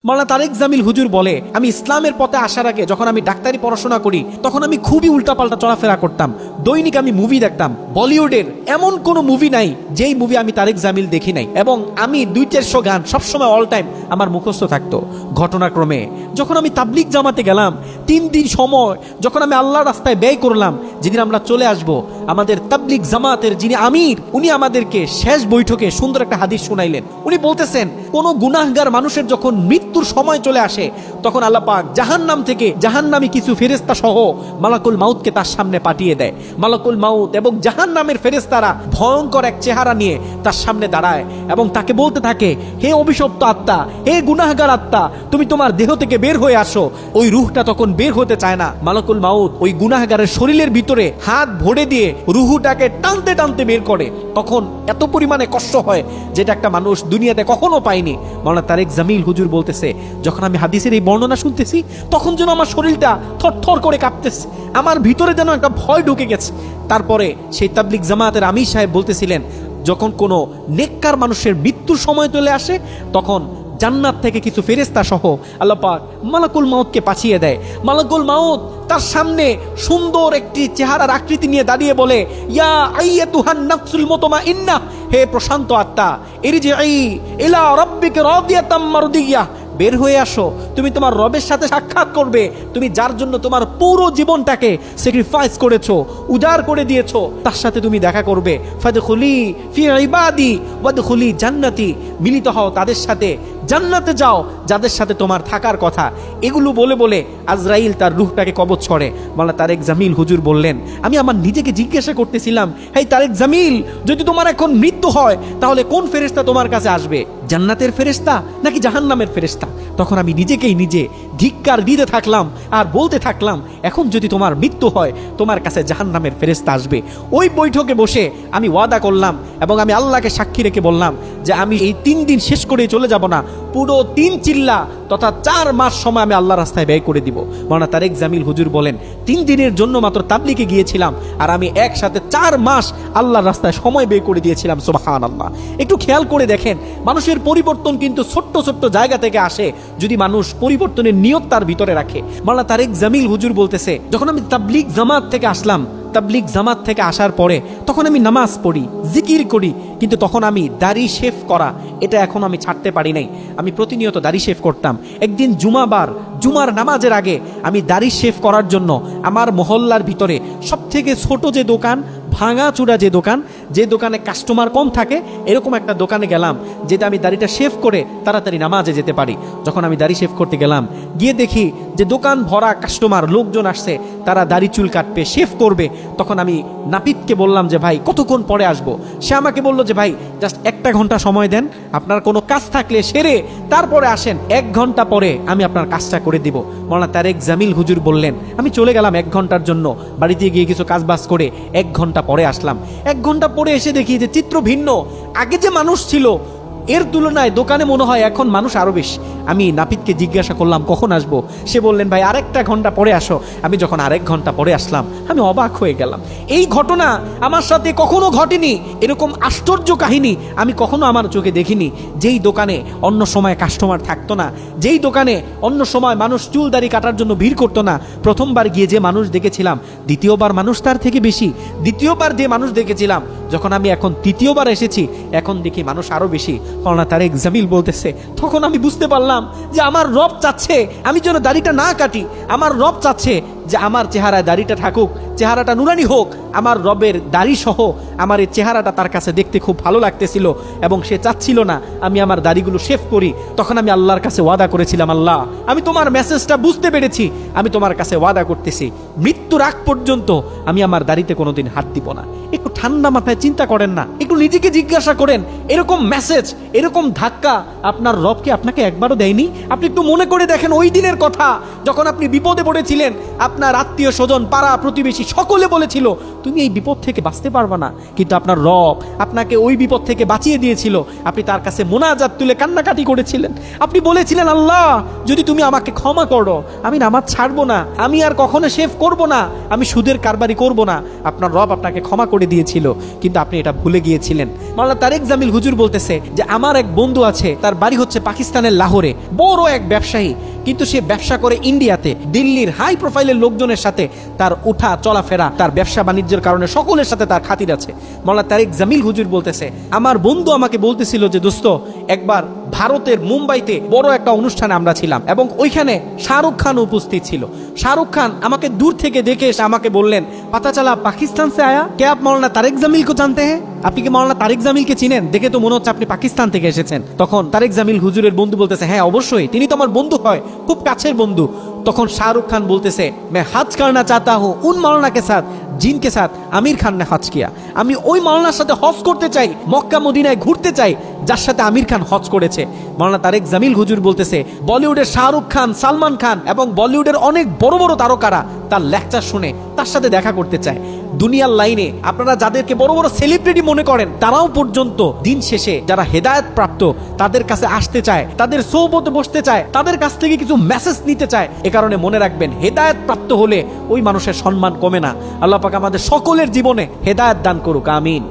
মাওলানা তারেক জামিল হুজুর বলে, আমি ইসলামের পথে আসার আগে যখন আমি ডাক্তারি পড়াশোনা করি তখন আমি খুবই উল্টাপাল্টা চলাফেরা করতাম। দৈনিক আমি মুভি দেখতাম। বলিউডের এমন কোনো মুভি নাই যেই মুভি আমি তারেক জামিল দেখি নাই, এবং আমি 200-400 গান সবসময় অল টাইম আমার মুখস্থ থাকতো। ঘটনাক্রমে যখন আমি তাবলিগ জামাতে গেলাম, 3 দিন সময় যখন আমি আল্লাহর রাস্তায় ব্যয় করলাম, যেদিন আমরা চলে আসব, আমাদের তাবলিগ জামাতের যিনি আমির, উনি আমাদেরকে শেষ বৈঠকে সুন্দর একটা হাদিস শুনাইলেন। উনি বলতেছেন, কোনো গুনাহগার মানুষের যখন মৃত্যুর সময় চলে আসে তখন আল্লাহ পাক জাহান্নাম থেকে জাহান্নামী কিছু ফেরেশতা সহ মালাকুল মাউতকে তার সামনে পাঠিয়ে দেয়। মালাকুল মাউত এবং জাহান্নামের ফেরেশতারা ভয়ঙ্কর এক চেহারা নিয়ে তার সামনে দাঁড়ায় এবং তাকে বলতে থাকে, হে অভিশপ্ত আত্মা, হে গুনাহগার আত্মা, তুমি তোমার দেহ থেকে বের হয়ে আসো। ওই রূহটা তখন বের হতে চায় না। মালাকুল মাউত ওই গুনাহগারের শরীরের ভিতরে হাত ভরে দিয়ে রুহুটাকে টানতে টানতে বের করে। তখন এত পরিমাণে কষ্ট হয় যেটা একটা মানুষ দুনিয়াতে কখনো পায়নি। মাওলানা তারেক জামিল হুজুর বলতেছে, যখন আমি হাদিসের এই বর্ণনা শুনতেছি তখন যেন আমার শরীরটা থরথর করে কাঁপতেছে, আমার ভিতরে যেন একটা ভয় ঢুকে গেছে। তারপরে সেই তাবলিগ জামাতের আমির সাহেব বলতেছিলেন, যখন কোনো নেককার মানুষের মৃত্যুর সময় চলে আসে তখন জান্নাত থেকে কিছু ফেরেশতা সহ আল্লাহ পাক মালাকুল মাউতকে পাঠিয়ে দেয়। মালাকুল মাউত তার সামনে সুন্দর একটি চেহারার আকৃতি নিয়ে দাঁড়িয়ে বলে, ইয়া আইয়াতুহান নাফসুল মুতমাইন্না, হে প্রশান্ত আত্মা, ইরজিই ইলা রাব্বিকা রাদিয়াতাম মারদিয়াহ, বের হয়ে আসো, তুমি তোমার রবের সাথে সাক্ষাৎ করবে। তুমি যার জন্য তোমার পুরো জীবনটাকে স্যাক্রিফাইস করেছো, উজাড় করে দিয়েছো, তার সাথে তুমি দেখা করবে। ফাদখুলি ফি ইবাদি ওয়াদখুলি জান্নাতি, মিলিত হও তাদের সাথে, জান্নাতে যাও যাদের সাথে তোমার থাকার কথা। এগুলো বলে বলে আজরাইল তার রূহটাকে কবজ করে। মাওলানা তারেক জামিল হুজুর বললেন, আমি আমার নিজেকে জিজ্ঞাসা করতেছিলাম, হে তারেক জামিল, যদি তোমার এখন মৃত্যু হয় তাহলে কোন ফেরেশতা তোমার কাছে আসবে, জান্নাতের ফেরেশতা নাকি জাহান্নামের ফেরেশতা? তখন আমি নিজেকেই নিজে ধিক্কার দিতে থাকলাম আর বলতে থাকলাম, এখন যদি তোমার মৃত্যু হয় তোমার কাছে জাহান্নামের ফেরেশতা আসবে। ওই বৈঠকে বসে আমি ওয়াদা করলাম এবং আমি আল্লাহকে সাক্ষী রেখে বললাম যে আমি এই 3 দিন শেষ করে চলে যাব না, পুরো 3 চিল্লা তথা 4 মাস সময় আমি আল্লাহর রাস্তায় ব্যয় করে দিব। মাওলানা তারেক জামিল হুজুর বলেন, 3 দিনের জন্য মাত্র তাবলিগে গিয়েছিলাম আর আমি একসাথে 4 মাস আল্লাহর রাস্তায় সময় ব্যয় করে দিয়েছিলাম। সুবহানাল্লাহ। একটু খেয়াল করে দেখেন, মানুষের পরিবর্তন কিন্তু ছোট্ট ছোট্ট জায়গা থেকে আসে যদি মানুষ পরিবর্তনের নিয়ত তার ভিতরে রাখে। মাওলানা তারেক জামিল হুজুর বলতেছে, যখন আমি তাবলিগ জামাত থেকে আসলাম, তাবলিগ জামাত থেকে আসার পরে তখন আমি নামাজ পড়ি, জিকির করি, কিন্তু তখন আমি দাড়ি শেভ করা এটা এখন আমি ছাড়তে পারি নাই। আমি প্রতিনিয়ত দাড়ি শেভ করতাম। একদিন জুমার নামাজের আগে আমি দাড়ি শেভ করার জন্য আমার মহল্লার ভিতরে সবথেকে ছোট যে দোকান, ভাঙাচুরা যে দোকানে কাস্টমার কম থাকে, এরকম একটা দোকানে গেলাম যেটা আমি দাড়িটা শেভ করে তাড়াতাড়ি নামাজে যেতে পারি। যখন আমি দাড়ি শেভ করতে গেলাম, গিয়ে দেখি যে দোকান ভরা কাস্টমার, লোকজন আসছে, তারা দাড়ি চুল কাটবে, শেভ করবে। তখন আমি নাপিতকে বললাম যে ভাই কতক্ষণ পরে আসবো? সে আমাকে বললো যে ভাই জাস্ট 1 ঘন্টা সময় দেন, আপনার কোনো কাজ থাকলে সেরে তারপরে আসেন, 1 ঘন্টা পরে আমি আপনার কাজটা করে দিব। মাওলানা তারেক জামিল হুজুর বললেন, আমি চলে গেলাম 1 ঘন্টার জন্য, বাড়িতে গিয়ে কিছু কাজবাজ করে 1 ঘন্টা পরে আসলাম। 1 ঘন্টা পরে এসে দেখি যে চিত্র ভিন্ন। আগে যে মানুষ ছিল এর তুলনায় দোকানে মনে হয় এখন মানুষ আরো বেশি। আমি নাপিতকে জিজ্ঞাসা করলাম কখন আসবো? সে বললেন ভাই আরেকটা ঘন্টা পরে আসো। আমি যখন আরেক ঘন্টা পরে আসলাম, আমি অবাক হয়ে গেলাম। এই ঘটনা আমার সাথে কখনো ঘটেনি, এরকম আশ্চর্য কাহিনী আমি কখনো আমার চোখে দেখিনি। যেই দোকানে অন্য সময় কাস্টমার থাকতো না, যেই দোকানে অন্য সময় মানুষ চুল দাড়ি কাটার জন্য ভিড় করতো না, প্রথমবার গিয়ে যে মানুষ দেখেছিলাম, দ্বিতীয়বার মানুষ তার থেকে বেশি। দ্বিতীয়বার যে মানুষ দেখেছিলাম, যখন আমি এখন 3য়বার এসেছি, এখন দেখি মানুষ আরো বেশি। মাওলানা তারেক জামিল বলতেছে, তখন আমি বুঝতে পারলাম যে আমার রব চাচ্ছে আমি যেন দাড়িটা না কাটি। আমার রব চাচ্ছে যে আমার চেহারায় দাড়িটা থাকুক, চেহারাটা নুরানি হোক। আমার রবের দাড়ি সহ আমার এই চেহারাটা তার কাছে দেখতে খুব ভালো লাগতেছিল এবং সে চাচ্ছিল না আমি আমার দাড়িগুলো শেভ করি। তখন আমি আল্লাহর কাছে ওয়াদা করেছিলাম, আল্লাহ আমি তোমার মেসেজটা বুঝতে পেরেছি, আমি তোমার কাছে ওয়াদা করতেছি মৃত্যুর আগ পর্যন্ত আমি আমার দাড়িতে কোনোদিন হাত দিব না। একটু ঠান্ডা মাথায় চিন্তা করেন না, একটু নিজেকে জিজ্ঞাসা করেন, এরকম মেসেজ, এরকম ধাক্কা আপনার রবকে আপনাকে একবারও দেয়নি? আপনি একটু মনে করে দেখেন ওই দিনের কথা, যখন আপনি বিপদে পড়েছিলেন, আপনি আপনার আত্মীয় স্বজন, পাড়া প্রতিবেশী সকলে বলেছিল তুমি এই বিপদ থেকে বাঁচতে পারবে না, কিন্তু আপনার রব আপনাকে ওই বিপদ থেকে বাঁচিয়ে দিয়েছিল। আপনি তার কাছে মোনাজাত তুলে কান্নাকাটি করেছিলেন। আপনি বলেছিলেন, আল্লাহ যদি তুমি আমাকে ক্ষমা করো, আমি নামাজ ছাড়বো না, আমি আর কখনো শেভ করব না, আমি সুদের কারবারি করব না। আপনার রব আপনাকে ক্ষমা করে দিয়েছিল, কিন্তু আপনি এটা ভুলে গিয়েছিলেন। মাওলানা তারেক জামিল হুজুর বলতেছে যে আমার এক বন্ধু আছে, তার বাড়ি হচ্ছে পাকিস্তানের লাহোরে, বড় এক ব্যবসায়ী, কিন্তু সে ব্যবসা করে ইন্ডিয়াতে। দিল্লির হাই প্রোফাইলের লোকজনের সাথে তার ওঠা চলাফেরা, তার ব্যবসা বাণিজ্যের কারণে সকলের সাথে তার খাতির আছে। মাওলানা তারেক জামিল হুজুর বলতেছে আমার বন্ধু আমাকে বলতেছিল যে দোস্ত, একবার ভারতের মুম্বাইতে বড় একটা অনুষ্ঠানে আমরা ছিলাম এবং ওইখানে শাহরুখ খান উপস্থিত ছিল। শাহরুখ খান আমাকে দূর থেকে দেখে এসে আমাকে বললেন, পাতা চালা পাকিস্তান সে আয়া, কে আপ মাওলানা তারেক জামিল কো জানতে হ্যাঁ? আপনি কি মাওলানা তারেক জামিলকে চিনেন? দেখে তো মনে হচ্ছে আপনি পাকিস্তান থেকে এসেছেন। তখন তারেক জামিল হুজুরের বন্ধু বলতেছে, হ্যাঁ অবশ্যই, তিনি তো আমার বন্ধু হয়, খুব কাছের বন্ধু। তখন শাহরুখ খান বলতেছে, मैं हज करना चाहता हूँ उन मौलाना के साथ जिनके साथ आमिर खान ने हज किया। আমি ওই মাওলানার সাথে হজ করতে চাই, মক্কা মদিনায় ঘুরতে চাই, যার সাথে আমির খান হজ করেছে। মাওলানা তারেক জামিল হুজুর বলতেছে বলিউডের শাহরুখ খান, সালমান খান এবং বলিউডের অনেক বড় বড় তারকারা তার লেকচার শুনে তার সাথে দেখা করতে চায়। দুনিয়ার লাইনে আপনারা যাদেরকে বড় বড় সেলিব্রিটি মনে করেন, তারাও পর্যন্ত দিন শেষে যারা হেদায়েত প্রাপ্ত তাদের কাছে আসতে চায়, তাদের সোহবতে বসতে চায়, তাদের কাছ থেকে কিছু মেসেজ নিতে চায়। এ কারণে মনে রাখবেন, হেদায়েত প্রাপ্ত হলে ওই মানুষের সম্মান কমে না। আল্লাহ পাক আমাদের সকলের জীবনে হেদায়েত দান করুক, আমিন।